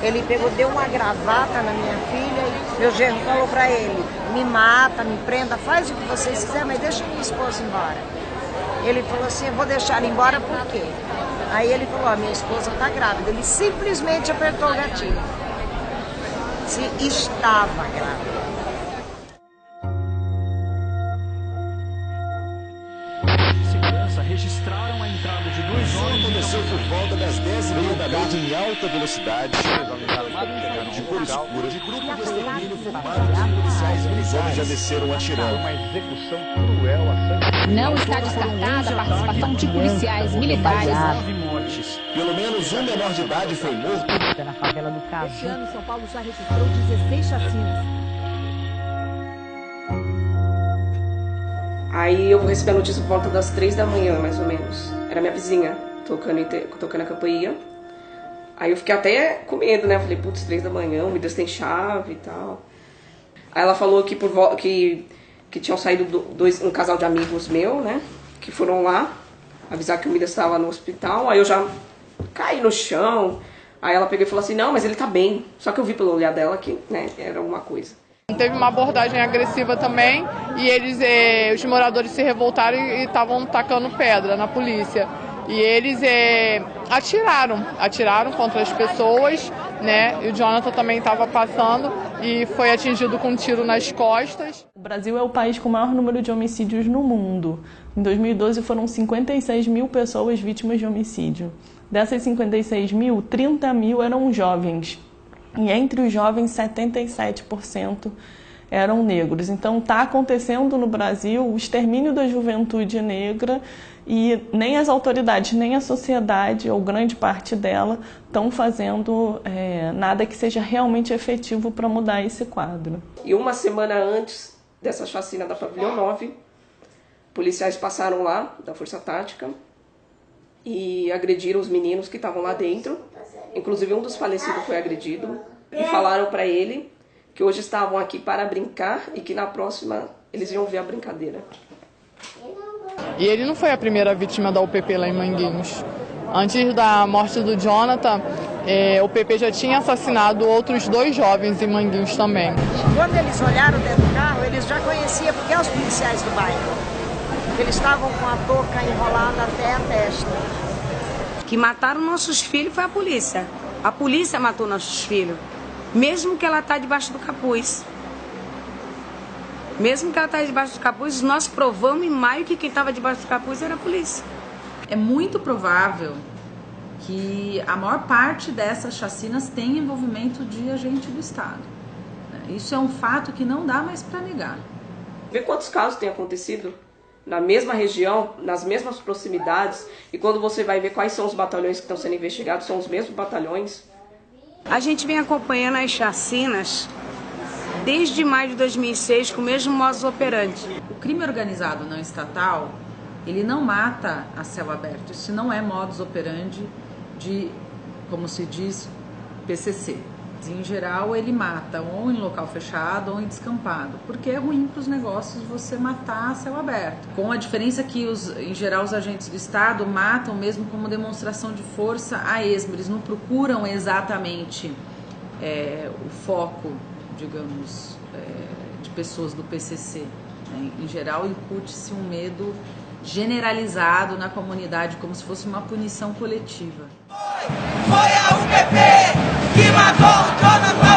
Ele pegou, deu uma gravata na minha filha e meu genro falou pra ele, me mata, me prenda, faz o que vocês quiserem, mas deixa minha esposa embora. Ele falou assim, eu vou deixar ela embora por quê? Aí ele falou, a minha esposa tá grávida. Ele simplesmente apertou o gatilho. Se estava grávida. Registraram a entrada de dois homens. Aconteceu por volta das 10h30 da noite em alta velocidade. De cor escura, de grupo de extermínio formado por policiais e os homens já desceram atirando. Uma execução cruel a Não está descartada a participação de policiais militares. 9 mortes. Pelo menos um menor de idade foi morto. Na favela do Cabo. Este ano, São Paulo já registrou 16 chacinas. Aí eu recebi a notícia por volta das 3 da manhã, mais ou menos. Era minha vizinha, tocando a campainha. Aí eu fiquei até com medo, né? Eu falei, putz, 3 da manhã, o Midas tem chave e tal. Aí ela falou que tinham saído um casal de amigos meu, né? Que foram lá avisar que o Midas estava no hospital. Aí eu já caí no chão. Aí ela pegou e falou assim, não, mas ele tá bem. Só que eu vi pelo olhar dela que, né, era alguma coisa. Teve uma abordagem agressiva também e os moradores se revoltaram e estavam tacando pedra na polícia. E eles atiraram contra as pessoas, né? E o Jonathan também estava passando e foi atingido com um tiro nas costas. O Brasil é o país com o maior número de homicídios no mundo. Em 2012 foram 56 mil pessoas vítimas de homicídio. Dessas 56 mil, 30 mil eram jovens. E entre os jovens, 77% eram negros. Então está acontecendo no Brasil o extermínio da juventude negra e nem as autoridades, nem a sociedade, ou grande parte dela, estão fazendo nada que seja realmente efetivo para mudar esse quadro. E uma semana antes dessa chacina da Pavilhão 9, policiais passaram lá, da Força Tática, e agrediram os meninos que estavam lá dentro. Inclusive um dos falecidos foi agredido. E falaram para ele que hoje estavam aqui para brincar e que na próxima eles iam ver a brincadeira. E ele não foi a primeira vítima da UPP lá em Manguinhos. Antes da morte do Jonathan, o PP já tinha assassinado outros 2 jovens em Manguinhos também. Quando eles olharam dentro do carro, eles já conheciam, porque é os policiais do bairro. Eles estavam com a touca enrolada até a testa. Que mataram nossos filhos foi a polícia. A polícia matou nossos filhos. Mesmo que ela está debaixo do capuz. Mesmo que ela está debaixo do capuz, nós provamos em maio que quem estava debaixo do capuz era a polícia. É muito provável que a maior parte dessas chacinas tenha envolvimento de agente do Estado. Isso é um fato que não dá mais para negar. Vê quantos casos tem acontecido na mesma região, nas mesmas proximidades, e quando você vai ver quais são os batalhões que estão sendo investigados, são os mesmos batalhões. A gente vem acompanhando as chacinas desde maio de 2006 com o mesmo modus operandi. O crime organizado não estatal, ele não mata a céu aberto. Isso não é modus operandi de, como se diz, PCC. Em geral, ele mata ou em local fechado ou em descampado, porque é ruim para os negócios você matar a céu aberto. Com a diferença que, em geral, os agentes do Estado matam mesmo como demonstração de força a esmo. Eles não procuram exatamente o foco, digamos, de pessoas do PCC. Né? Em geral, incute-se um medo generalizado na comunidade, como se fosse uma punição coletiva. Foi a UPP que matou o Jonathan.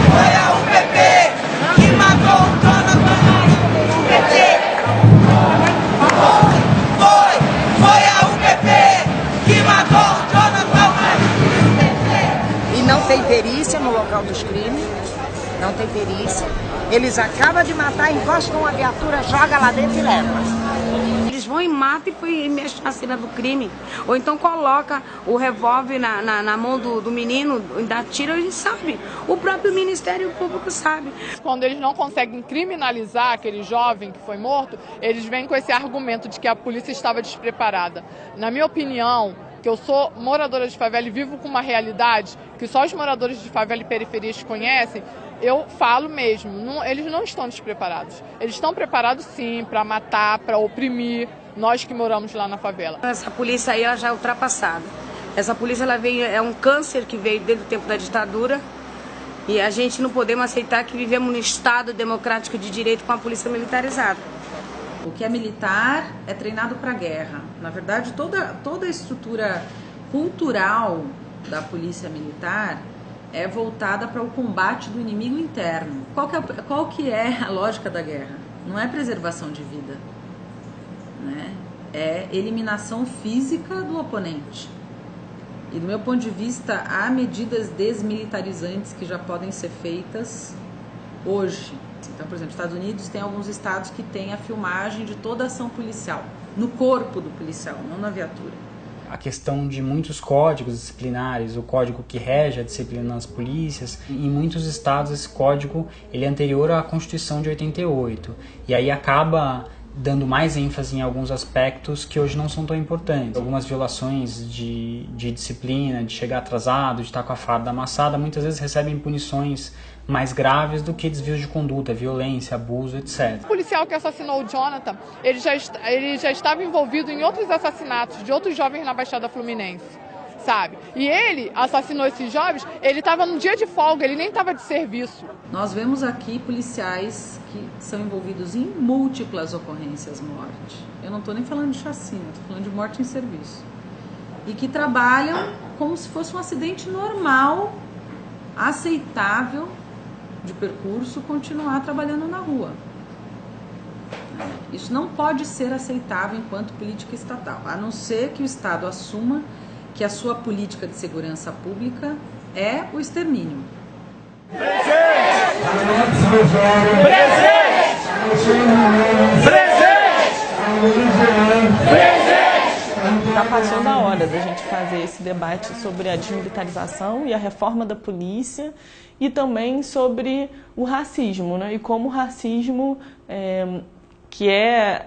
Foi a UPP que matou o Jonathan. Foi a UPP que matou o Jonathan. E não tem perícia no local dos crimes. Não tem perícia. Eles acabam de matar, encostam uma viatura, joga lá dentro e leva. Eles vão e matam e mexem na cena do crime. Ou então coloca o revólver na mão do menino, dá tiro, a gente sabe. O próprio Ministério Público sabe. Quando eles não conseguem criminalizar aquele jovem que foi morto, eles vêm com esse argumento de que a polícia estava despreparada. Na minha opinião, que eu sou moradora de favela e vivo com uma realidade que só os moradores de favela e periferias conhecem, eu falo mesmo, eles não estão despreparados. Eles estão preparados sim para matar, para oprimir nós que moramos lá na favela. Essa polícia aí ela já é ultrapassada. Essa polícia ela veio, é um câncer que veio desde o tempo da ditadura e a gente não podemos aceitar que vivemos num Estado democrático de direito com a polícia militarizada. O que é militar é treinado para a guerra. Na verdade, toda a estrutura cultural da polícia militar é voltada para o combate do inimigo interno. Qual que é a lógica da guerra? Não é preservação de vida, né? É eliminação física do oponente. E do meu ponto de vista, há medidas desmilitarizantes que já podem ser feitas hoje. Então, por exemplo, nos Estados Unidos tem alguns estados que têm a filmagem de toda a ação policial, no corpo do policial, não na viatura. A questão de muitos códigos disciplinares, o código que rege a disciplina nas polícias, em muitos estados esse código ele é anterior à Constituição de 88, e aí acaba dando mais ênfase em alguns aspectos que hoje não são tão importantes. Algumas violações de disciplina, de chegar atrasado, de estar com a farda amassada, muitas vezes recebem punições mais graves do que desvios de conduta, violência, abuso, etc. O policial que assassinou o Jonathan, ele já estava envolvido em outros assassinatos de outros jovens na Baixada Fluminense, sabe? E ele assassinou esses jovens, ele estava num dia de folga, ele nem estava de serviço. Nós vemos aqui policiais que são envolvidos em múltiplas ocorrências morte. Eu não estou nem falando de chacina, estou falando de morte em serviço. E que trabalham como se fosse um acidente normal, aceitável, de percurso, continuar trabalhando na rua. Isso não pode ser aceitável enquanto política estatal, a não ser que o Estado assuma que a sua política de segurança pública é o extermínio. Presente! Presente! Presente! Já passou da hora da gente fazer esse debate sobre a desmilitarização e a reforma da polícia e também sobre o racismo, né? E como o racismo, que é,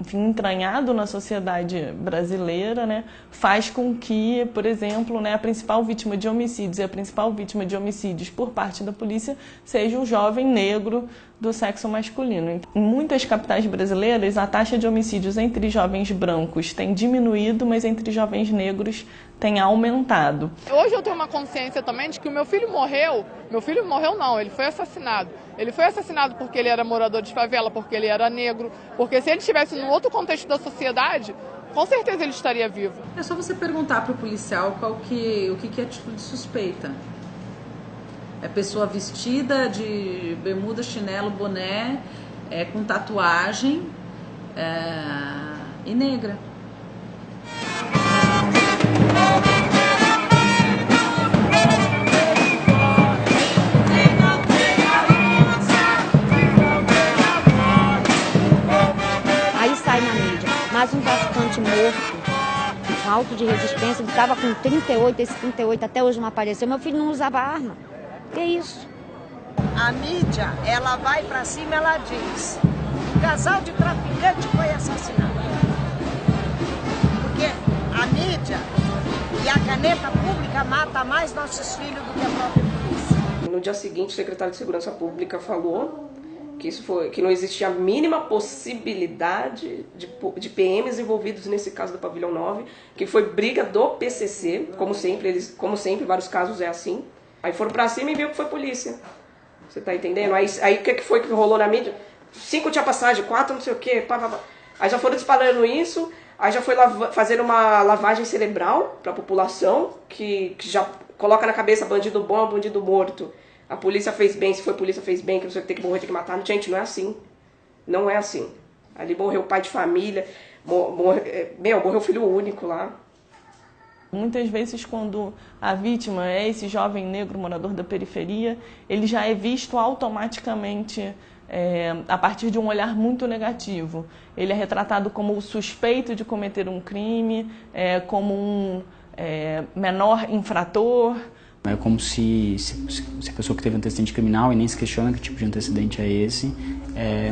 enfim, entranhado na sociedade brasileira, né, faz com que, por exemplo, né, a principal vítima de homicídios e a principal vítima de homicídios por parte da polícia seja um jovem negro do sexo masculino. Em muitas capitais brasileiras, a taxa de homicídios entre jovens brancos tem diminuído, mas entre jovens negros tem aumentado. Hoje eu tenho uma consciência também de que o meu filho morreu não, ele foi assassinado. Ele foi assassinado porque ele era morador de favela, porque ele era negro, porque se ele estivesse num outro contexto da sociedade, com certeza ele estaria vivo. É só você perguntar para o policial o que é atitude suspeita. É pessoa vestida de bermuda, chinelo, boné, com tatuagem e negra. Aí sai na mídia, mais um traficante morto, com auto de resistência, ele estava com 38, esse 38 até hoje não apareceu. Meu filho não usava arma. Que isso? A mídia, ela vai pra cima, ela diz: um casal de traficantes foi assassinado. Porque a mídia e a caneta pública mata mais nossos filhos do que a própria polícia. No dia seguinte, o secretário de Segurança Pública falou que não existia a mínima possibilidade de PMs envolvidos nesse caso do Pavilhão 9, que foi briga do PCC, como sempre, vários casos é assim. Aí foram pra cima e viu que foi polícia. Você tá entendendo? Aí o que foi que rolou na mídia? 5 tinha passagem, 4 não sei o quê. Aí já foram disparando isso, aí já foi fazer uma lavagem cerebral pra população, que já coloca na cabeça bandido bom, bandido morto. A polícia fez bem, se foi polícia fez bem, que não sei o que, tem que morrer, tem que matar. Gente, não é assim. Não é assim. Ali morreu pai de família, morreu filho único lá. Muitas vezes, quando a vítima é esse jovem negro morador da periferia, ele já é visto automaticamente a partir de um olhar muito negativo. Ele é retratado como o suspeito de cometer um crime, como um menor infrator. É como se a pessoa que teve antecedente criminal e nem se questiona que tipo de antecedente é esse,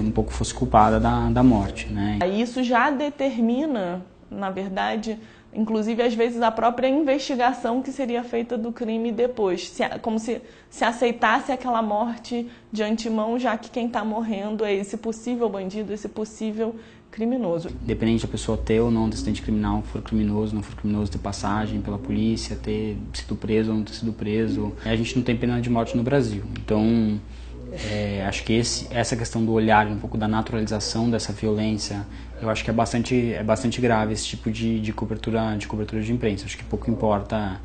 um pouco fosse culpada da morte, né? Isso já determina, na verdade, inclusive às vezes a própria investigação que seria feita do crime depois, como se aceitasse aquela morte de antemão, já que quem está morrendo é esse possível bandido, esse possível criminoso. Independente da pessoa ter ou não antecedente criminal, for criminoso, não for criminoso, ter passagem pela polícia, ter sido preso ou não ter sido preso, a gente não tem pena de morte no Brasil. Então, acho que essa questão do olhar, um pouco da naturalização dessa violência, eu acho que é bastante grave esse tipo de cobertura de imprensa. Acho que pouco importa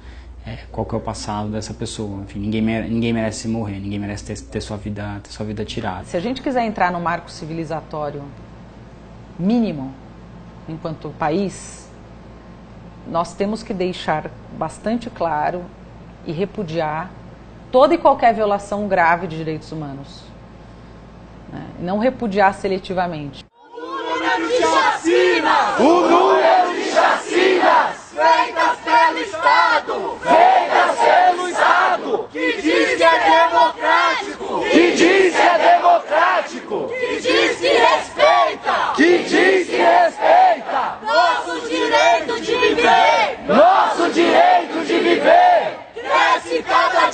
qual que é o passado dessa pessoa. Enfim, ninguém merece morrer, ninguém merece ter sua vida tirada. Se a gente quiser entrar no marco civilizatório mínimo enquanto país, nós temos que deixar bastante claro e repudiar toda e qualquer violação grave de direitos humanos, né? E não repudiar seletivamente. O número de chacinas feitas pelo Estado, que diz que é democrático, que diz que é democrático, que diz que respeita, nosso direito de viver, cresce cada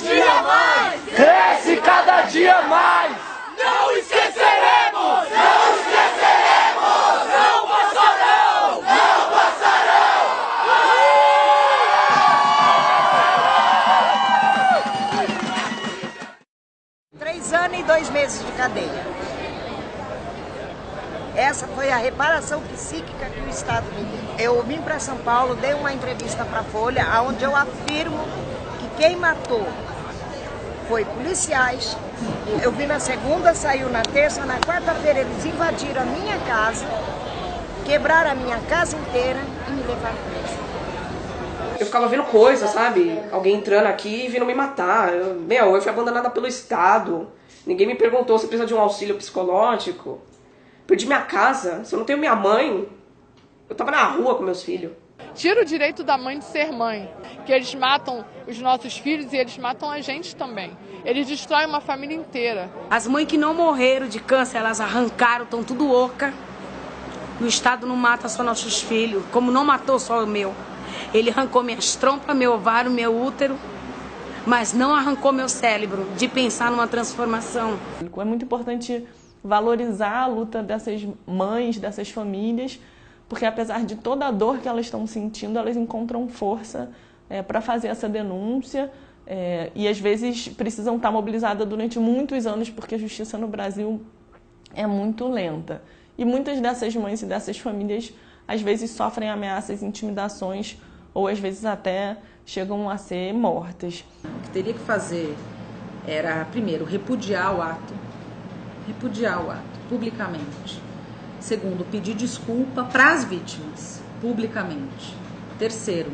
dia mais, não esqueceremos, não passarão. 3 anos e 2 meses de cadeia. Essa foi a reparação psíquica que o Estado me deu. Eu vim para São Paulo, dei uma entrevista para a Folha, onde eu afirmo que quem matou foi policiais. Eu vim na segunda, saiu na terça, na quarta-feira eles invadiram a minha casa, quebraram a minha casa inteira e me levaram presa. Eu ficava vendo coisas, sabe? Alguém entrando aqui e vindo me matar. Eu fui abandonada pelo Estado. Ninguém me perguntou se precisa de um auxílio psicológico. Perdi minha casa. Se eu não tenho minha mãe, eu tava na rua com meus filhos. Tira o direito da mãe de ser mãe, que eles matam os nossos filhos e eles matam a gente também. Eles destroem uma família inteira. As mães que não morreram de câncer, elas arrancaram, estão tudo oca. O Estado não mata só nossos filhos, como não matou só o meu. Ele arrancou minhas trompas, meu ovário, meu útero, mas não arrancou meu cérebro de pensar numa transformação. É muito importante valorizar a luta dessas mães, dessas famílias, porque apesar de toda a dor que elas estão sentindo, elas encontram força para fazer essa denúncia e às vezes precisam estar mobilizadas durante muitos anos, porque a justiça no Brasil é muito lenta. E muitas dessas mães e dessas famílias às vezes sofrem ameaças, intimidações ou às vezes até chegam a ser mortas. O que teria que fazer era, primeiro, repudiar o ato publicamente. Segundo, pedir desculpa para as vítimas, publicamente. Terceiro,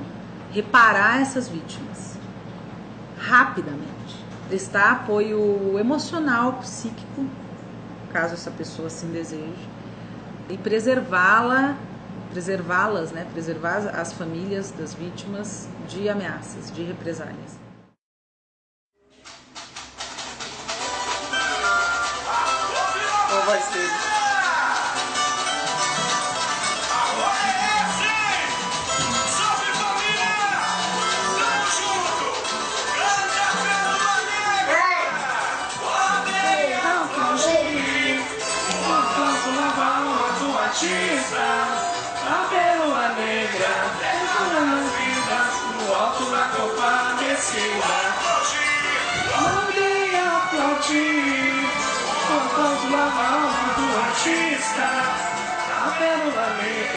reparar essas vítimas, rapidamente. Prestar apoio emocional, psíquico, caso essa pessoa assim deseje. E preservar as famílias das vítimas de ameaças, de represálias. Não vai ser.